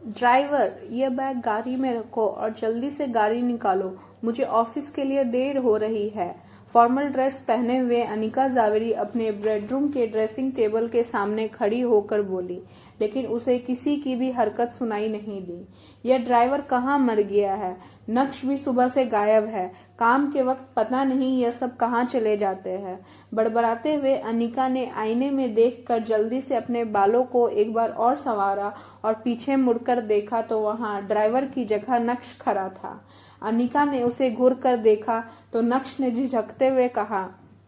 Driver, ये bag गाड़ी में रखो और जल्दी से गाड़ी निकालो, मुझे ऑफिस के लिए देर हो रही है। फॉर्मल ड्रेस पहने हुए अनिका जावेरी अपने बेडरूम के ड्रेसिंग टेबल के सामने खड़ी होकर बोली, लेकिन उसे किसी की भी हरकत सुनाई नहीं दी। यह ड्राइवर कहाँ मर गया है? नक्श भी सुबह से गायब है। काम के वक्त पता नहीं यह सब कहाँ चले जाते हैं। बड़बड़ाते हुए अनिका ने आईने में देखकर जल्दी से अपने बालों को एक बार और संवारा और पीछे मुड़कर देखा तो वहां ड्राइवर की जगह नक्श खड़ा था। अनिका ने उसे घूर कर देखा तो नक्श ने झिझकते हुए कहा,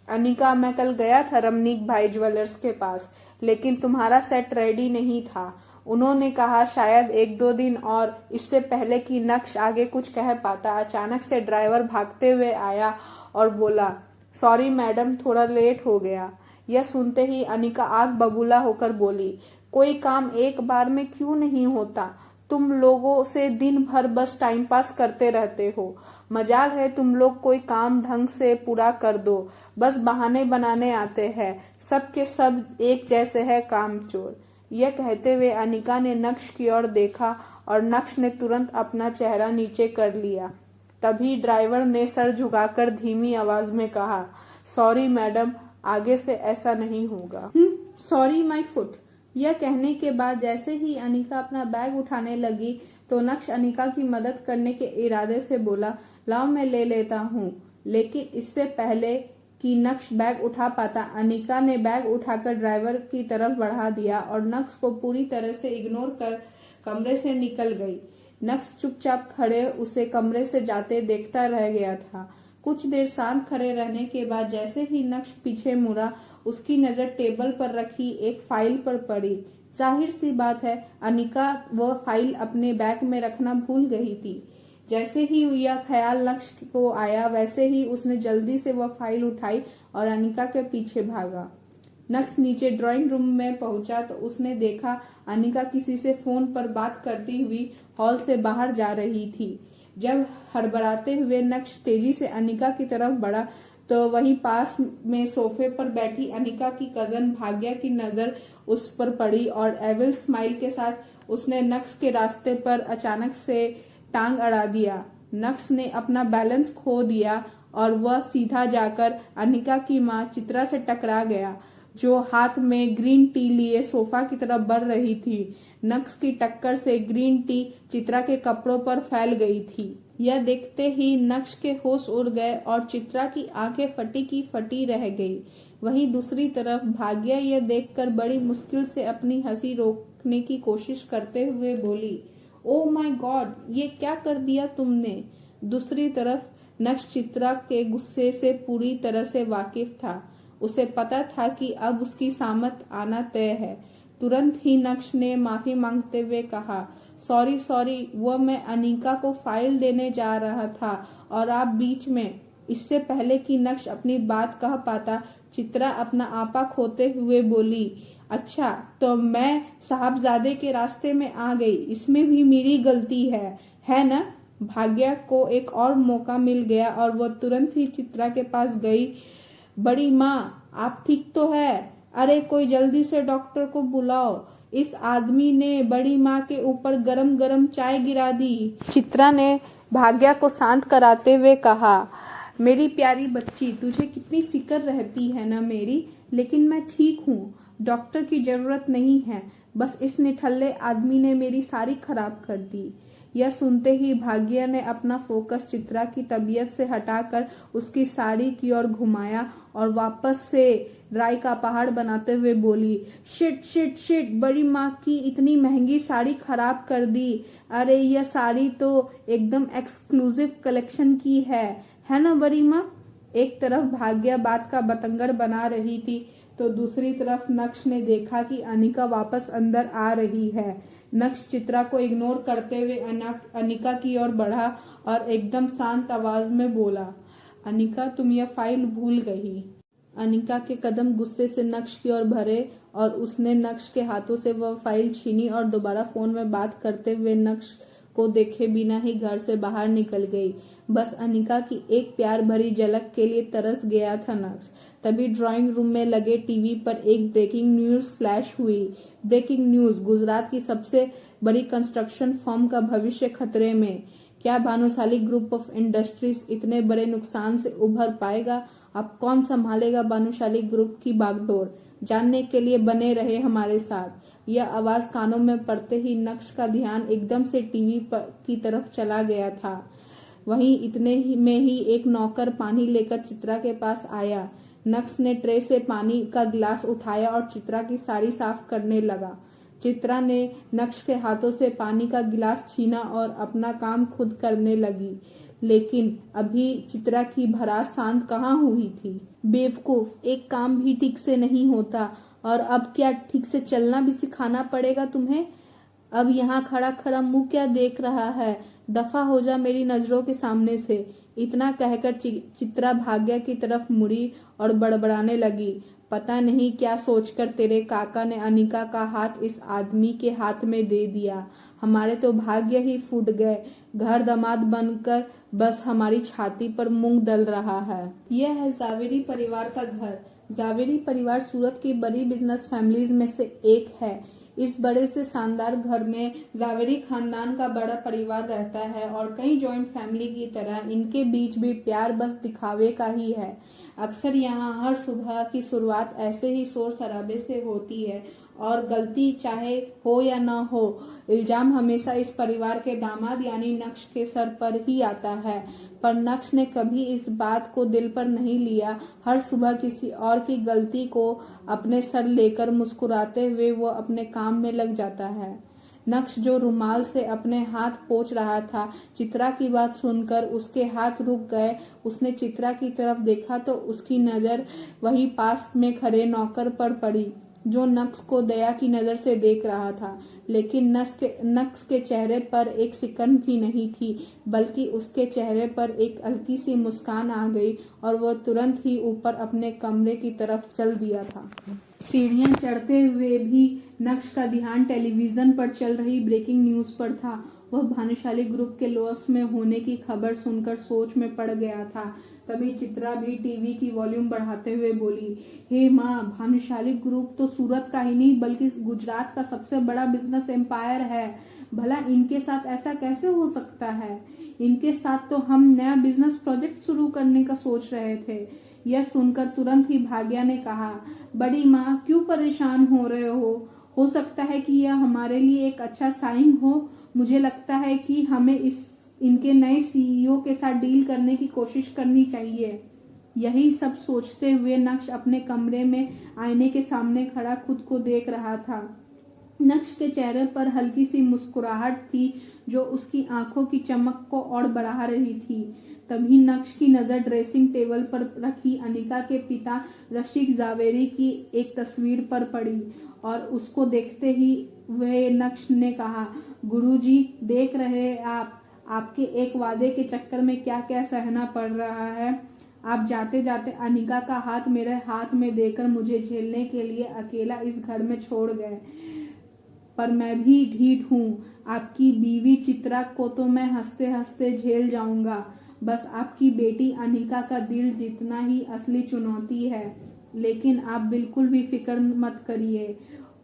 अनिका, मैं कल गया था रमनीक भाई ज्वेलर्स के पास, लेकिन तुम्हारा सेट रेडी नहीं था। उन्होंने कहा शायद 1-2 दिन और। इससे पहले कि नक्श आगे कुछ कह पाता, अचानक से ड्राइवर भागते हुए आया और बोला, सॉरी मैडम, थोड़ा लेट हो गया। यह सुनते ही अनिका आग बबूला होकर बोली, कोई काम एक बार में क्यों नहीं होता? तुम लोगों से दिन भर बस टाइम पास करते रहते हो। मजाल है तुम लोग कोई काम ढंग से पूरा कर दो, बस बहाने बनाने आते हैं। सब के सब एक जैसे है कामचोर। यह कहते हुए अनिका ने नक्श की ओर देखा और नक्श ने तुरंत अपना चेहरा नीचे कर लिया। तभी ड्राइवर ने सर झुकाकर धीमी आवाज में कहा, सॉरी मैडम, आगे से ऐसा नहीं होगा। Sorry my foot. यह कहने के बाद जैसे ही अनिका अपना बैग उठाने लगी तो नक्श अनिका की मदद करने के इरादे से बोला, लाओ मैं ले लेता हूँ। लेकिन इससे पहले कि नक्श बैग उठा पाता, अनिका ने बैग उठाकर ड्राइवर की तरफ बढ़ा दिया और नक्श को पूरी तरह से इग्नोर कर कमरे से निकल गई। नक्श चुपचाप खड़े उसे कमरे से जाते देखता रह गया था। कुछ देर शांत खड़े रहने के बाद जैसे ही नक्श पीछे मुड़ा, उसकी नजर टेबल पर रखी एक फाइल पर पड़ी। जाहिर सी बात है, अनिका वह फाइल अपने बैग में रखना भूल गई थी। जैसे ही यह ख्याल नक्श को आया, वैसे ही उसने जल्दी से वह फाइल उठाई और अनिका के पीछे भागा। नक्श नीचे ड्राइंग रूम में पहुंचा तो उसने देखा अनिका किसी से फोन पर बात करती हुई हॉल से बाहर जा रही थी। जब हड़बड़ाते हुए नक्श तेजी से अनिका की तरफ बढ़ा तो वहीं पास में सोफे पर बैठी अनिका की कजन भाग्या की नजर उस पर पड़ी और एविल स्माइल के साथ उसने नक्श के रास्ते पर अचानक से टांग अड़ा दिया। नक्श ने अपना बैलेंस खो दिया और वह सीधा जाकर अनिका की मां चित्रा से टकरा गया, जो हाथ में ग्रीन टी लिए सोफा की तरफ बढ़ रही थी। नक्श की टक्कर से ग्रीन टी चित्रा के कपड़ों पर फैल गई थी। यह देखते ही नक्श के होश उड़ गए और चित्रा की आंखें फटी की फटी रह गई। वहीं दूसरी तरफ भाग्या यह देखकर बड़ी मुश्किल से अपनी हंसी रोकने की कोशिश करते हुए बोली, ओह माय गॉड, ये क्या कर दिया तुमने? दूसरी तरफ नक्श चित्रा के गुस्से से पूरी तरह से वाकिफ था। उसे पता था कि अब उसकी सामत आना तय है। तुरंत ही नक्श ने माफी मांगते हुए कहा, सॉरी, वह मैं अनिका को फाइल देने जा रहा था और आप बीच में। इससे पहले कि नक्श अपनी बात कह पाता, चित्रा अपना आपा खोते हुए बोली, अच्छा तो मैं साहबजादे के रास्ते में आ गई, इसमें भी मेरी गलती है ना? भाग्या को एक और मौका मिल गया और वह तुरंत ही चित्रा के पास गई। बड़ी माँ, आप ठीक तो है? अरे कोई जल्दी से डॉक्टर को बुलाओ, इस आदमी ने बड़ी माँ के ऊपर गरम गरम चाय गिरा दी। चित्रा ने भाग्या को शांत कराते हुए कहा, मेरी प्यारी बच्ची, तुझे कितनी फिक्र रहती है ना मेरी, लेकिन मैं ठीक हूँ, डॉक्टर की जरूरत नहीं है, बस इस निठल्ले आदमी ने मेरी सारी खराब कर दी। यह सुनते ही भाग्या ने अपना फोकस चित्रा की तबीयत से हटाकर उसकी साड़ी की ओर घुमाया और वापस से राय का पहाड़ बनाते हुए बोली, शिट, बड़ी माँ की इतनी महंगी साड़ी खराब कर दी। अरे यह साड़ी तो एकदम एक्सक्लूसिव कलेक्शन की है ना बड़ी माँ? एक तरफ भाग्या बात का बतंगड़ बना रही थी तो दूसरी तरफ नक्श ने देखा कि अनिका वापस अंदर आ रही है। नक्श चित्रा को इग्नोर करते हुए अनिका की ओर बढ़ा और एकदम शांत आवाज में बोला, अनिका, तुम यह फाइल भूल गई। अनिका के कदम गुस्से से नक्श की ओर भरे और उसने नक्श के हाथों से वह फाइल छीनी और दोबारा फोन में बात करते हुए नक्श को देखे बिना ही घर से बाहर निकल गई। बस अनिका की एक प्यार भरी झलक के लिए तरस गया था नक्श। तभी ड्राइंग रूम में लगे टीवी पर एक ब्रेकिंग न्यूज फ्लैश हुई। ब्रेकिंग न्यूज, गुजरात की सबसे बड़ी कंस्ट्रक्शन फर्म का भविष्य खतरे में। क्या भानुशाली ग्रुप ऑफ इंडस्ट्रीज इतने बड़े नुकसान से उभर पाएगा? अब कौन संभालेगा भानुशाली ग्रुप की बागडोर? जानने के लिए बने रहे हमारे साथ। यह आवाज कानों में पड़ते ही नक्श का ध्यान एकदम से टीवी की तरफ चला गया था। वहीं इतने में ही एक नौकर पानी लेकर चित्रा के पास आया। नक्श ने ट्रे से पानी का गिलास उठाया और चित्रा की साड़ी साफ करने लगा। चित्रा ने नक्श के हाथों से पानी का गिलास छीना और अपना काम खुद करने लगी। लेकिन अभी चित्रा की भड़ास शांत कहाँ हुई थी। बेवकूफ, एक काम भी ठीक से नहीं होता और अब क्या ठीक से चलना भी सिखाना पड़ेगा तुम्हें? अब यहाँ खड़ा खड़ा मुंह क्या देख रहा है? दफा हो जा मेरी नजरों के सामने से। इतना कहकर चित्रा भाग्य की तरफ मुड़ी और बड़बड़ाने लगी। पता नहीं क्या सोचकर तेरे काका ने अनिका का हाथ इस आदमी के हाथ में दे दिया। हमारे तो भाग्य ही फूट गए। घर दामाद बनकर बस हमारी छाती पर मूंग दल रहा है। यह है जावेरी परिवार का घर। जावेरी परिवार सूरत की बड़ी बिजनेस फैमिलीज में से एक है। इस बड़े से शानदार घर में जावेरी खानदान का बड़ा परिवार रहता है और कई जॉइंट फैमिली की तरह इनके बीच भी प्यार बस दिखावे का ही है। अक्सर यहाँ हर सुबह की शुरुआत ऐसे ही शोर शराबे से होती है और गलती चाहे हो या ना हो, इल्जाम हमेशा इस परिवार के दामाद यानी नक्श के सर पर ही आता है। पर नक्श ने कभी इस बात को दिल पर नहीं लिया। हर सुबह किसी और की गलती को अपने सर लेकर मुस्कुराते हुए वो अपने काम में लग जाता है। नक्श जो रुमाल से अपने हाथ पोंछ रहा था, चित्रा की बात सुनकर उसके हाथ रुक गए। उसने चित्रा की तरफ देखा तो उसकी नजर वही पास में खड़े नौकर पर पड़ी जो नक्श को दया की नजर से देख रहा था। लेकिन नक्श के चेहरे पर एक सिकन भी नहीं थी, बल्कि उसके चेहरे पर एक हल्की सी मुस्कान आ गई और वह तुरंत ही ऊपर अपने कमरे की तरफ चल दिया था। सीढ़ियां चढ़ते हुए भी नक्श का ध्यान टेलीविजन पर चल रही ब्रेकिंग न्यूज पर था। वह भानुशाली ग्रुप के लॉस में होने की खबर सुनकर सोच में पड़ गया था। तभी चित्रा भी टीवी की वॉल्यूम बढ़ाते हुए बोली, हे माँ, भानुशाली ग्रुप तो सूरत का ही नहीं बल्कि गुजरात का सबसे बड़ा बिजनेस एम्पायर है। भला इनके साथ ऐसा कैसे हो सकता है? इनके साथ तो हम नया बिजनेस प्रोजेक्ट शुरू करने का सोच रहे थे। यह सुनकर तुरंत ही भाग्या ने कहा, बड़ी माँ क्यों परेशान हो रहे हो सकता है कि यह हमारे लिए एक अच्छा साइन हो। मुझे लगता है कि हमें इनके नए सीईओ के साथ डील करने की कोशिश करनी चाहिए। यही सब सोचते हुए नक्श अपने कमरे में आईने के सामने खड़ा खुद को देख रहा था। नक्श के चेहरे पर हल्की सी मुस्कुराहट थी जो उसकी आंखों की चमक को और बढ़ा रही थी। तभी नक्श की नजर ड्रेसिंग टेबल पर रखी अनिका के पिता रशीक जावेरी की एक तस्वीर पर पड़ी और उसको देखते ही वह नक्श ने कहा, गुरुजी, देख रहे आपके एक वादे के चक्कर में क्या क्या सहना पड़ रहा है। आप जाते जाते अनिका का हाथ मेरे हाथ में देकर मुझे झेलने के लिए अकेला इस घर में छोड़ गए। पर मैं भी ढीठ हूँ। आपकी बीवी चित्रा को तो मैं हंसते हंसते झेल जाऊंगा। बस आपकी बेटी अनिका का दिल जीतना ही असली चुनौती है। लेकिन आप बिल्कुल भी फिक्र मत करिए,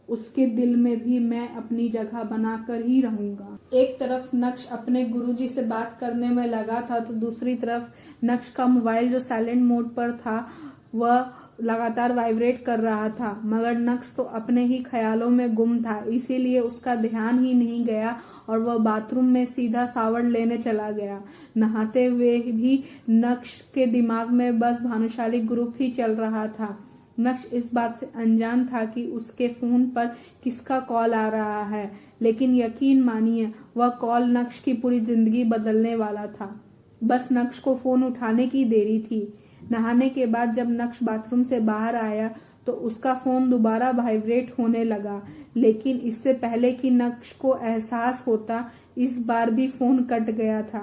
उसके दिल में भी मैं अपनी जगह बनाकर ही रहूंगा। एक तरफ नक्श अपने गुरुजी से बात करने में लगा था तो दूसरी तरफ नक्श का मोबाइल जो साइलेंट मोड पर था वह लगातार वाइब्रेट कर रहा था। मगर नक्श तो अपने ही ख्यालों में गुम था, इसीलिए उसका ध्यान ही नहीं गया और वह बाथरूम में सीधा शावर लेने चला गया। नहाते हुए भी नक्श के दिमाग में बस भानुशाली ग्रुप ही चल रहा था। नक्श इस बात से अनजान था कि उसके फोन पर किसका कॉल आ रहा है, लेकिन यकीन मानिए वह कॉल नक्श की पूरी जिंदगी बदलने वाला था। बस नक्श को फोन उठाने की देरी थी। नहाने के बाद जब नक्श बाथरूम से बाहर आया तो उसका फोन दोबारा वाइब्रेट होने लगा, लेकिन इससे पहले कि नक्श को एहसास होता इस बार भी फोन कट गया था।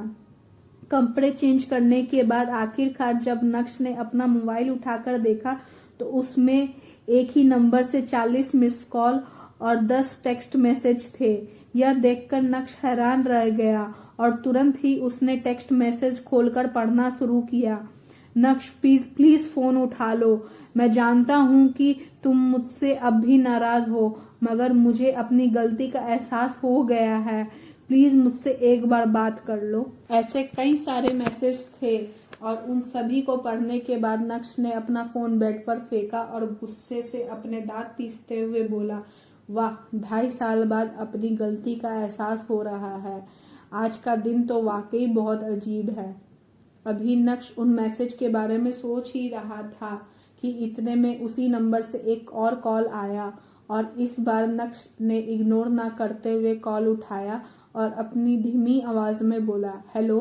कपड़े चेंज करने के बाद आखिरकार जब नक्श ने अपना मोबाइल उठाकर देखा तो उसमें एक ही नंबर से 40 मिस कॉल और 10 टेक्स्ट मैसेज थे। यह देखकर नक्श हैरान रह गया और तुरंत ही उसने टेक्स्ट मैसेज खोलकर पढ़ना शुरू किया। नक्श प्लीज फोन उठा लो, मैं जानता हूँ कि तुम मुझसे अब भी नाराज हो, मगर मुझे अपनी गलती का एहसास हो गया है। प्लीज मुझसे एक बार बात कर लो। ऐसे कई सारे मैसेज थे और उन सभी को पढ़ने के बाद नक्श ने अपना फोन बेड पर फेंका और गुस्से से अपने दांत पीसते हुए बोला, वाह, 2.5 साल बाद अपनी गलती का एहसास हो रहा है। आज का दिन तो वाकई बहुत अजीब है। अभी नक्श उन मैसेज के बारे में सोच ही रहा था कि इतने में उसी नंबर से एक और कॉल आया और इस बार नक्श ने इग्नोर ना करते हुए कॉल उठाया और अपनी धीमी आवाज में बोला, हेलो।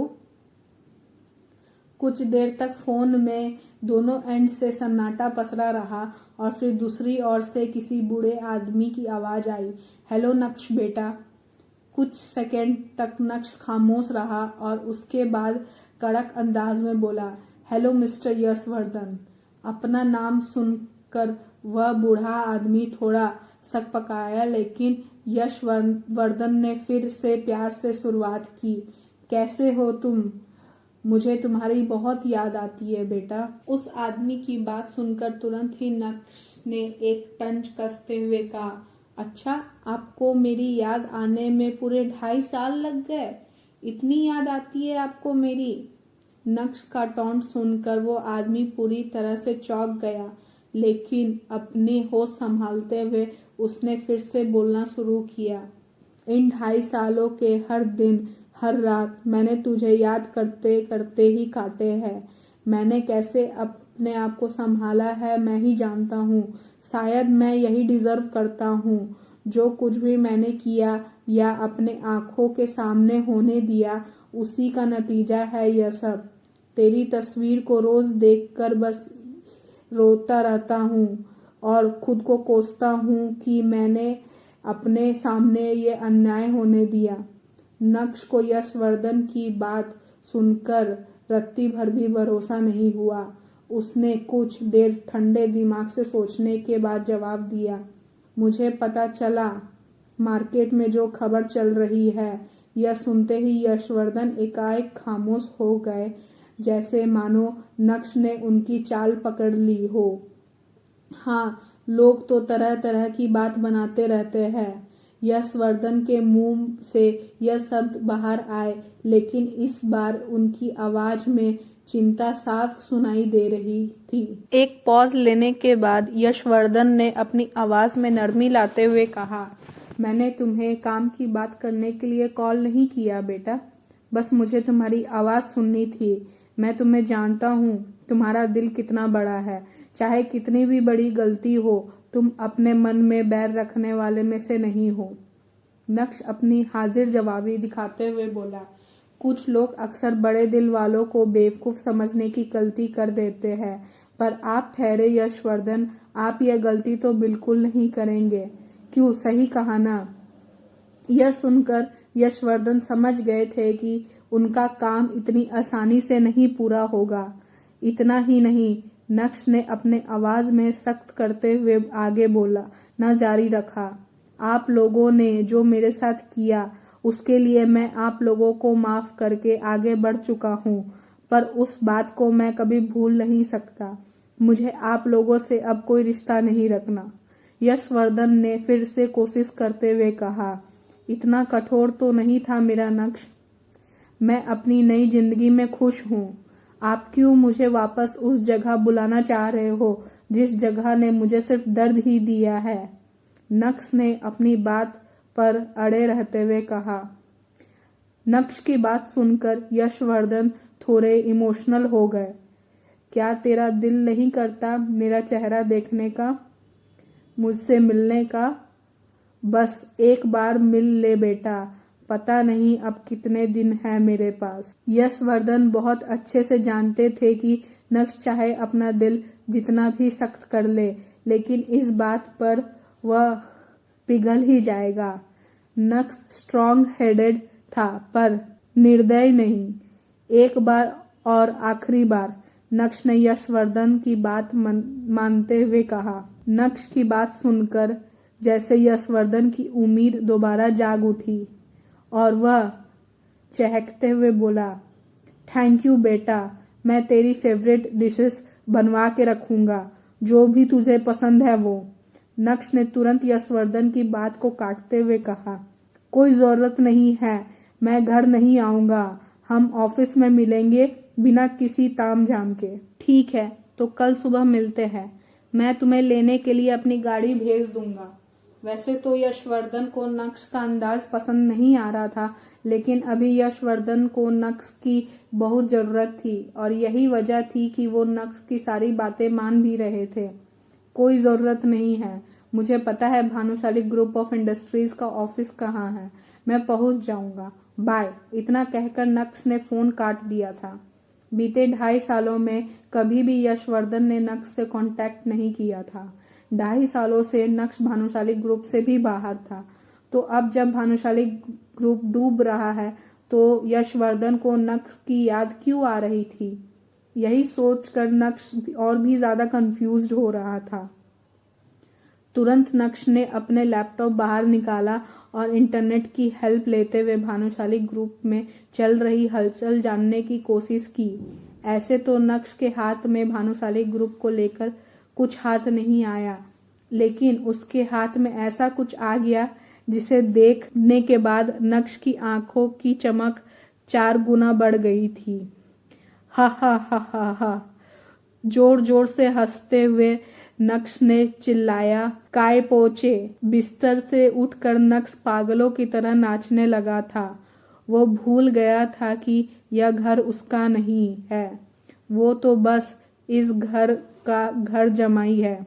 कुछ देर तक फोन में दोनों एंड से सन्नाटा पसरा रहा और फिर दूसरी ओर से किसी बूढ़े आदमी की आवाज आई, हेलो नक्श बेटा। कुछ सेकंड तक नक्श खामोश रहा और उसके बाद कड़क अंदाज में बोला, हेलो मिस्टर यशवर्धन। अपना नाम सुनकर वह बूढ़ा आदमी थोड़ा सकपकाया, लेकिन यशवर्धन ने फिर से प्यार से शुरुआत की, कैसे हो तुम? मुझे तुम्हारी बहुत याद आती है बेटा। उस आदमी की बात सुनकर तुरंत ही नक्श ने एक टंच कसते हुए कहा, अच्छा, आपको मेरी याद आने में पूरे 2.5 साल लग गए? इतनी याद आती है आपको मेरी? नक्श का टॉन्ट सुनकर वो आदमी पूरी तरह से चौंक गया, लेकिन अपनी होश संभालते हुए उसने फिर से बोलना शुरू किया, इन 2.5 सालों के हर दिन हर रात मैंने तुझे याद करते करते ही काटे हैं। मैंने कैसे अपने आप को संभाला है मैं ही जानता हूँ। शायद मैं यही डिजर्व करता हूँ। जो कुछ भी मैंने किया या अपने आंखों के सामने होने दिया, उसी का नतीजा है यह सब। तेरी तस्वीर को रोज देखकर बस रोता रहता हूँ और खुद को कोसता हूँ कि मैंने अपने सामने ये अन्याय होने दिया। नक्श को यशवर्धन की बात सुनकर रत्ती भर भी भरोसा नहीं हुआ। उसने कुछ देर ठंडे दिमाग से सोचने के बाद जवाब दिया, मुझे पता चला मार्केट में जो खबर चल रही है। यह सुनते ही यशवर्धन एकाएक खामोश हो गए, जैसे मानो नक्श ने उनकी चाल पकड़ ली हो। हाँ, लोग तो तरह तरह की बात बनाते रहते हैं। यशवर्धन के मुंह से यह शब्द बाहर आए, लेकिन इस बार उनकी आवाज में चिंता साफ सुनाई दे रही थी। एक पॉज लेने के बाद यशवर्धन ने अपनी आवाज में नरमी लाते हुए कहा, मैंने तुम्हें काम की बात करने के लिए कॉल नहीं किया बेटा, बस मुझे तुम्हारी आवाज सुननी थी। मैं तुम्हें जानता हूँ, तुम्हारा दिल कितना बड़ा है। चाहे कितनी भी बड़ी गलती हो, तुम अपने मन में बैर रखने वाले में से नहीं हो। नक्श अपनी हाजिर जवाबी दिखाते हुए बोला, कुछ लोग अक्सर बड़े दिल वालों को बेवकूफ समझने की गलती कर देते हैं, पर आप ठहरे यशवर्धन, आप यह गलती तो बिल्कुल नहीं करेंगे। क्यों, सही कहा ना? यह सुनकर यशवर्धन समझ गए थे कि उनका काम इतनी आसानी से नहीं पूरा होगा। इतना ही नहीं, नक्श ने अपने आवाज में सख्त करते हुए आगे बोला न जारी रखा, आप लोगों ने जो मेरे साथ किया उसके लिए मैं आप लोगों को माफ करके आगे बढ़ चुका हूँ, पर उस बात को मैं कभी भूल नहीं सकता। मुझे आप लोगों से अब कोई रिश्ता नहीं रखना। यशवर्धन ने फिर से कोशिश करते हुए कहा, इतना कठोर तो नहीं था मेरा नक्श। मैं अपनी नई जिंदगी में खुश हूँ। आप क्यों मुझे वापस उस जगह बुलाना चाह रहे हो जिस जगह ने मुझे सिर्फ दर्द ही दिया है? नक्श ने अपनी बात पर अड़े रहते हुए कहा। नक्श की बात सुनकर यशवर्धन थोड़े इमोशनल हो गए। क्या तेरा दिल नहीं करता मेरा चेहरा देखने का, मुझसे मिलने का? बस एक बार मिल ले बेटा, पता नहीं अब कितने दिन है मेरे पास। यशवर्धन बहुत अच्छे से जानते थे कि नक्श चाहे अपना दिल जितना भी सख्त कर ले, लेकिन इस बात पर वह पिघल ही जाएगा। नक्श स्ट्रॉन्ग हेडेड था पर निर्दयी नहीं। एक बार और आखिरी बार नक्श ने यशवर्धन की बात मानते हुए कहा। नक्श की बात सुनकर जैसे यशवर्धन की उम्मीद दोबारा जाग उठी और वह चहकते हुए बोला, थैंक यू बेटा, मैं तेरी फेवरेट डिशेस बनवा के रखूंगा। जो भी तुझे पसंद है वो। नक्श ने तुरंत यशवर्धन की बात को काटते हुए कहा, कोई जरूरत नहीं है, मैं घर नहीं आऊंगा, हम ऑफिस में मिलेंगे बिना किसी तामझाम के। ठीक है, तो कल सुबह मिलते हैं, मैं तुम्हें लेने के लिए अपनी गाड़ी भेज दूंगा। वैसे तो यशवर्धन को नक्श का अंदाज पसंद नहीं आ रहा था, लेकिन अभी यशवर्धन को नक्श की बहुत जरूरत थी और यही वजह थी कि वो नक्श की सारी बातें मान भी रहे थे। कोई जरूरत नहीं है, मुझे पता है भानुशाली ग्रुप ऑफ इंडस्ट्रीज का ऑफिस कहाँ है, मैं पहुंच जाऊंगा, बाय। इतना कहकर नक्श ने फोन काट दिया था। बीते 2.5 सालों में कभी भी यशवर्धन ने नक्श से कांटेक्ट नहीं किया था। 2.5 सालों से नक्श भानुशाली ग्रुप से भी बाहर था, तो अब जब भानुशाली ग्रुप डूब रहा है तो यशवर्धन को नक्श की याद क्यों आ रही थी? यही सोचकर नक्श और भी ज्यादा कंफ्यूज्ड हो रहा था। तुरंत नक्श ने अपने लैपटॉप बाहर निकाला और इंटरनेट की हेल्प लेते हुए भानुशाली ग्रुप में चल रही हलचल जानने की कोशिश की। ऐसे तो नक्श के हाथ में भानुशाली ग्रुप को लेकर कुछ हाथ नहीं आया, लेकिन उसके हाथ में ऐसा कुछ आ गया जिसे देखने के बाद नक्श की आंखों की चमक 4 गुना बढ़ गई थी। हा हा हा हा हा, जोर जोर से हंसते हुए नक्श ने चिल्लाया, काय पहुंचे। बिस्तर से उठकर नक्श पागलों की तरह नाचने लगा था। वो भूल गया था कि यह घर उसका नहीं है, वो तो बस इस घर का घर जमाई है।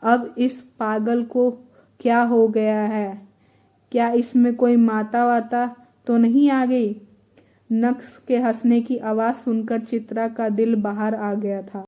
अब इस पागल को क्या हो गया है? क्या इसमें कोई माता वाता तो नहीं आ गई? नक्श के हंसने की आवाज सुनकर चित्रा का दिल बाहर आ गया था।